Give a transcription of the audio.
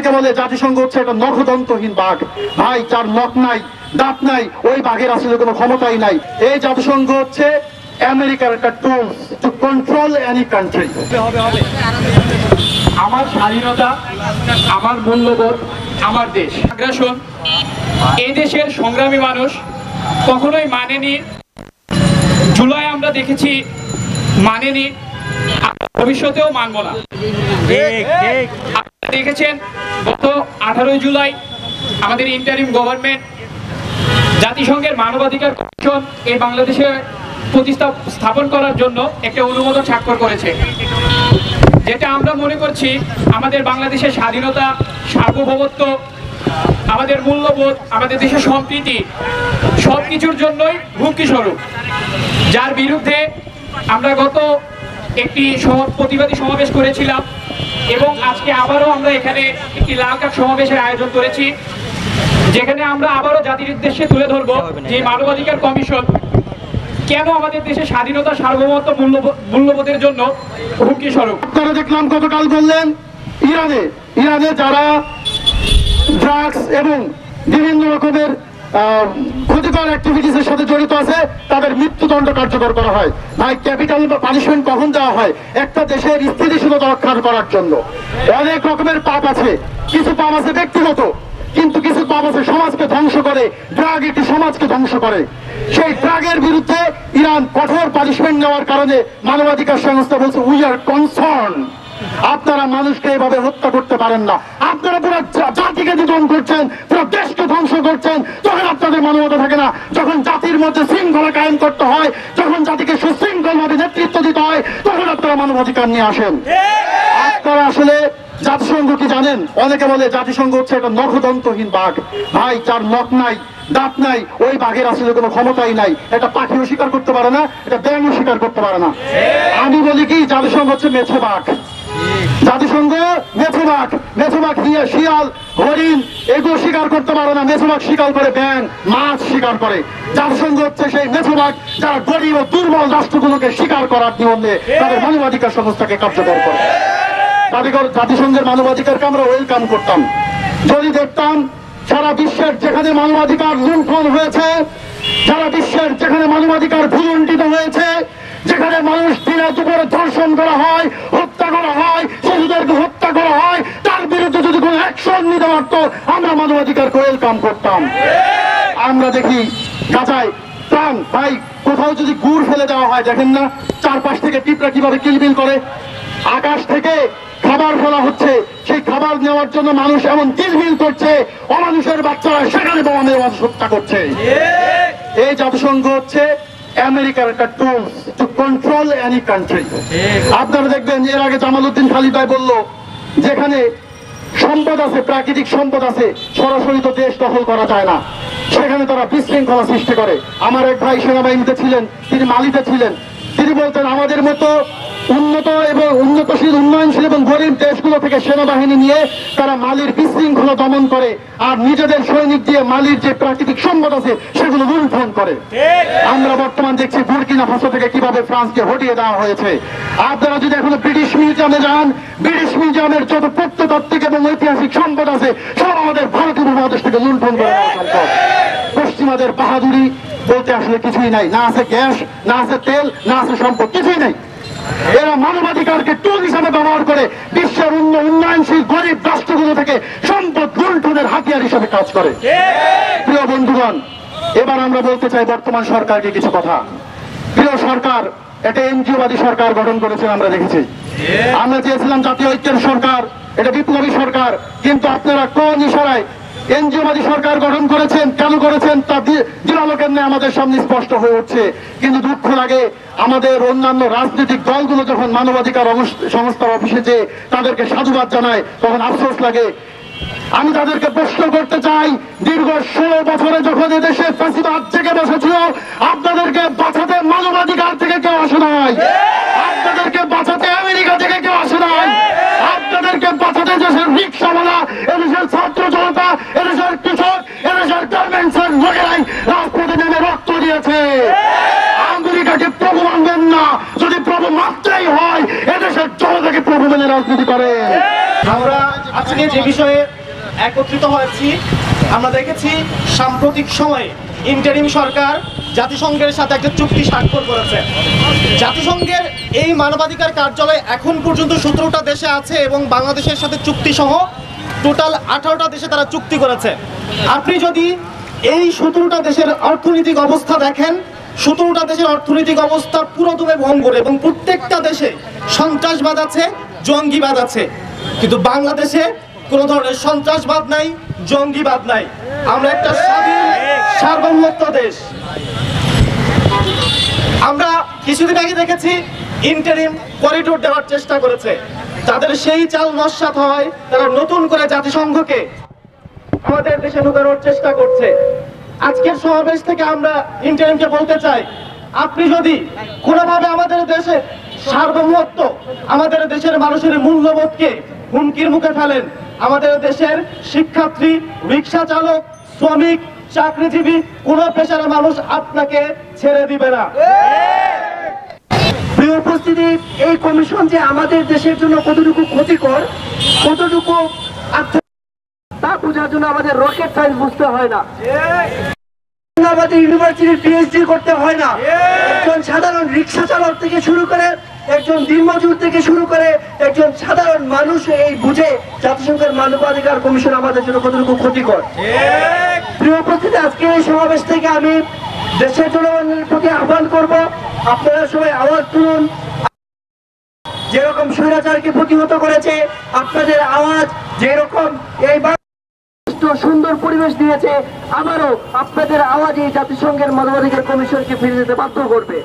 অনেকে বলে জাতিসংঘ হচ্ছে একটা নখদন্তহীন বাঘ। ভাই, যার নখ নাই, দাঁত নাই, ওই বাঘের আসলে কোনো ক্ষমতাই নাই। এই জাতিসংঘ হচ্ছে আমেরিকার একটা টুল টু কন্ট্রোল এনি কান্ট্রি। আমার স্বাধীনতা, আমার মূল্যবোধ, আমার দেশ। আগ্রাসন এই দেশের সংগ্রামী মানুষ কখনোই মানেনি। জুলাই আমরা দেখেছি মানেনি, ভবিষ্যতেও মানব না। আপনারা দেখেছেন গত 18 জুলাই আমাদের ইন্টারিম গভর্নমেন্ট জাতিসংঘের মানবাধিকার কমিশন এই বাংলাদেশে স্থাপন করার জন্য একটা অনুমোদন স্বাক্ষর করেছে, যেটা আমরা মনে করছি আমাদের বাংলাদেশের স্বাধীনতা, সার্বভৌমত্ব, আমাদের মূল্যবোধ, আমাদের দেশের সম্প্রীতি সবকিছুর জন্যই হুমকি স্বরূপ, যার বিরুদ্ধে আমরা গত একটি প্রতিবাদী সমাবেশ করেছিলাম এবং আজকে আবারও আমরা এখানে একটি লাল কার্ড সমাবেশের আয়োজন করেছি, যেখানে আমরা আবারও জাতির উদ্দেশ্যে তুলে ধরব যে মানবাধিকার কমিশন কেন আমাদের দেশের স্বাধীনতা, সার্বভৌমত্ব, মূল্যবোধের জন্য হুমকি স্বরূপ। আপনারা দেখলাম গতকাল বললেন ইরানে যারা ড্রাগস এবং বিভিন্ন রকমের ক্ষতিকর অ্যাক্টিভিটিসের সাথে জড়িত আছে তাদের মৃত্যুদণ্ড কার্যকর করা হয়। ভাই, ক্যাপিটাল পানিশমেন্ট কখন দেওয়া হয়? একটা দেশের স্থিতিশীলতা রক্ষা করার জন্য। অনেক রকমের পাপ আছে, কিছু পাপ আছে ব্যক্তিগত, কিন্তু কিছু পাপ আছে সমাজকে ধ্বংস করে। ড্রাগ একটি সমাজকে ধ্বংস করে। সেই ড্রাগের বিরুদ্ধে ইরান কঠোর পানিশমেন্ট নেওয়ার কারণে মানবাধিকার সংস্থা বলছে উই আর কনসার্ন। আপনারা মানুষকে এভাবে হত্যা করতে পারেন না। আপনারা পুরো জাতিকে নিধন করছেন, পুরো দেশকে ধ্বংস করছেন। তখন আপনাদের মানবতা থাকে না। যখন জাতির মধ্যে শৃঙ্খলা কায়েম করতে হয়, যখন জাতিকে সুশৃঙ্খল ভাবে নেতৃত্ব দিতে হয়, তখন আপনারা মানবাধিকার নিয়ে আসেন। আপনারা আসলে জাতিসংঘ কি জানেন? অনেকে বলে জাতিসংঘ হচ্ছে একটা নখদন্তহীন বাঘ। ভাই, যার নখ নাই, দাঁত নাই, ওই বাঘের আসলে কোনো ক্ষমতাই নাই। এটা পাখিও স্বীকার করতে পারে না, এটা ব্যাঙও স্বীকার করতে পারে না। আমি বলি কি, জাতিসংঘ হচ্ছে মেছো বাঘ। জাতিসংঘ মেছোবাঘ, শিয়াল, হরিণ এগুলো শিকার করতে পারে না। মেছোবাঘ শিকার করে ব্যাঙ, মাছ শিকার করে। জাতিসংঘ হচ্ছে সেই মেছোবাঘ যারা গরিব ও দুর্বল রাষ্ট্রগুলোকে শিকার করার নিয়মে তাদের মানবাধিকার সংস্থাকে কার্যকর করে। জাতিসংঘের মানবাধিকারকে আমরা ওয়েলকাম করতাম যদি দেখতাম সারা বিশ্বের যেখানে মানবাধিকার লুণ্ঠন হয়েছে, সারা বিশ্বের যেখানে মানবাধিকার ভুলুণ্ঠিত হয়েছে, যেখানে মানুষ দিনে দুপুরে ধর্ষণ করা হয়, হত্যা করা হয়, শিশুদেরকে হত্যা করা হয়, তার বিরুদ্ধে যদি কোনো অ্যাকশন নিতে পারত, আমরা মানবাধিকারকে ওয়েলকাম করতাম। আমরা দেখি গাজায় প্রাণ, ভাই, কোথাও যদি গুড় ফেলে দেওয়া হয়, দেখেন না চারপাশ থেকে পিঁপড়া কিভাবে কিলবিল করে। আকাশ থেকে খাবার ফেলা হচ্ছে, সেই খাবার নেওয়ার জন্য মানুষ এমন কিলবিল করছে, অমানুষের বাচ্চারা সেখানে বোমা মেরে হত্যা করছে। এই জাতিসংঘ হচ্ছে আমেরিকার একটা টুল টু কন্ট্রোল এনি কান্ট্রি। আপনারা দেখবেন এর আগে জামালউদ্দিন খালিদ ভাই বলল, যেখানে সম্পদ আছে, প্রাকৃতিক সম্পদ আছে, সরাসরি তো দেশ দখল করা যায় না, সেখানে তারা বিশৃঙ্খলা সৃষ্টি করে। আমার এক ভাই সেনাবাহিনীতে ছিলেন, তিনি মালিতে ছিলেন। তিনি বলতেন আমাদের মতো উন্নত এবং উন্নতশীল, উন্নয়নশীল এবং গরিব দেশগুলো থেকে সেনাবাহিনী নিয়ে তারা মালির বিশৃঙ্খলা দমন করে, আর নিজেদের সৈনিক দিয়ে মালির যে প্রাকৃতিক সম্পদ আছে সেগুলো লুণ্ঠন করে। আমরা বর্তমান দেখছি বুর্কিনা ফাসো থেকে কিভাবে ফ্রান্সকে হটিয়ে দেওয়া হয়েছে। আপনারা যদি এখনো ব্রিটিশ মিউজিয়ামে যান, ব্রিটিশ মিউজিয়ামের যত প্রত্নতাত্ত্বিক এবং ঐতিহাসিক সম্পদ আছে সব আমাদের ভারতীয় উপমহাদেশ থেকে লুণ্ঠন করে দেওয়া সম্পদ। পশ্চিমাদের বাহাদুরি বলতে আসলে কিছুই নাই, না আছে গ্যাস, না আছে তেল, না আছে সম্পদ, কিছুই নাই। এরা মানবাধিকারকে টুল হিসাবে ব্যবহার করে বিশ্বের উন্নয়নশীল গরিব রাষ্ট্রগুলো থেকে সম্পদ লুণ্ঠনের হাতিয়ার হিসেবে কাজ করে। প্রিয় বন্ধুগণ, এবার আমরা বলতে চাই বর্তমান সরকারকে কিছু কথা। প্রিয় সরকার একটা এনজিওবাদী সরকার গঠন করেছেন, আমরা দেখেছি। আমরা চেয়েছিলাম জাতীয় ঐক্যের সরকার, এটা বিপ্লবী সরকার, কিন্তু আপনারা কোন ইশারায় এনজিওবাদী সরকার গঠন করেছেন, কেন করেছেন তা দিনালোকের ন্যায় আমাদের সামনে স্পষ্ট হয়ে উঠছে। কিন্তু দুঃখ লাগে, আমাদের অন্যান্য রাজনৈতিক দলগুলো যখন মানবাধিকার সংস্থার অফিসে যে তাদেরকে সাধুবাদ জানায়, তখন আফসোস লাগে। আমি তাদেরকে প্রশ্ন করতে চাই, দীর্ঘ 16 বছরে যখন এদেশে ফ্যাসিবাদ জেগে বসেছিল, আপনাদেরকে বাঁচাতে মানবাধিকার থেকে কেউ আসে নাই, আপনাদেরকে বাঁচাতে আমেরিকা থেকে কেউ আসে নাই, আপনাদেরকে বাঁচাতে দেশের রিক্সাওয়ালা, এদেশের ছাত্র জনতা, এদেশের কৃষক, এদেশের গার্মেন্টসের লোকেরাই রাজপথে নেমে রক্ত দিয়েছে। আমেরিকাকে প্রভু মানবেন না, যদি প্রভু মানতেই হয় এদেশের জনতাকে প্রভু মেনে রাজনীতি করেন। আমরা আজকে যে বিষয়ে একত্রিত হয়েছি, আমরা দেখেছি সাম্প্রতিক সময়ে ইন্টারিম সরকার জাতিসংঘের সাথে একটা চুক্তি স্বাক্ষর করেছে। জাতিসংঘের এই মানবাধিকার কার্যালয় এখন পর্যন্ত 17টা দেশে আছে এবং বাংলাদেশের সাথে চুক্তি সহ টোটাল 18টা দেশে তারা চুক্তি করেছে। আপনি যদি এই 17টা দেশের অর্থনৈতিক অবস্থা দেখেন, 17টা দেশের অর্থনৈতিক অবস্থা পুরোদমে ভঙ্গুর এবং প্রত্যেকটা দেশে সন্ত্রাসবাদ আছে, জঙ্গিবাদ আছে, কিন্তু বাংলাদেশে কোনো ধরনের সন্ত্রাসবাদ নাই, জঙ্গিবাদ নাই। আমরা একটা স্বাধীন সার্বভৌমত্ব দেশ। আমরা কিছুদিন আগে দেখেছি ইন্টারিম করিডোর দেওয়ার চেষ্টা করেছে, তাদের সেই চাল নস্যাৎ হয়, তারা নতুন করে জাতিসংঘকে আমাদের দেশে ঢোকানোর চেষ্টা করছে। আজকের সমাবেশ থেকে আমরা ইন্টারিমকে বলতে চাই, আপনি যদি কোনোভাবে আমাদের দেশের সার্বভৌমত্ব, আমাদের দেশের মানুষের মূল্যবোধকে হুমকির মুখে ফেলেন, আমাদের দেশের শিক্ষার্থী, রিক্সা চালক, শ্রমিক, চাকরিজীবী কোন পেশার মানুষ আপনাকে ছেড়ে দিবে না। প্রিয় উপস্থিতি, এই কমিশন যে আমাদের দেশের জন্য কতটুকু ক্ষতিকর, কতটুকু তা বোঝার জন্য আমাদের রকেট সায়েন্স বুঝতে হয় না, আমাদের ইউনিভার্সিটির পিএইচডি করতে হয় না। একজন সাধারণ রিক্সা চালক থেকে শুরু করে, একজন দিনমজুর থেকে শুরু করে একজন সাধারণ মানুষ এই বুঝে জাতিসংঘের মানবাধিকার কমিশন আমাদের জন্য কতটুকু ক্ষতিকর। প্রিয় উপস্থিতি, আজকে এই সমাবেশ থেকে আমি দেশের জনগণের প্রতি আহ্বান করব, আপনারা সবাই আওয়াজ তুলুন। যেরকম স্বৈরাচারকে প্রতিহত করেছে, আপনাদের আওয়াজ যেরকম এই সুন্দর পরিবেশ দিয়েছে, আবারও আপনাদের আওয়াজ এই জাতিসংঘের মানবাধিকার কমিশনকে ফিরে যেতে বাধ্য করবে।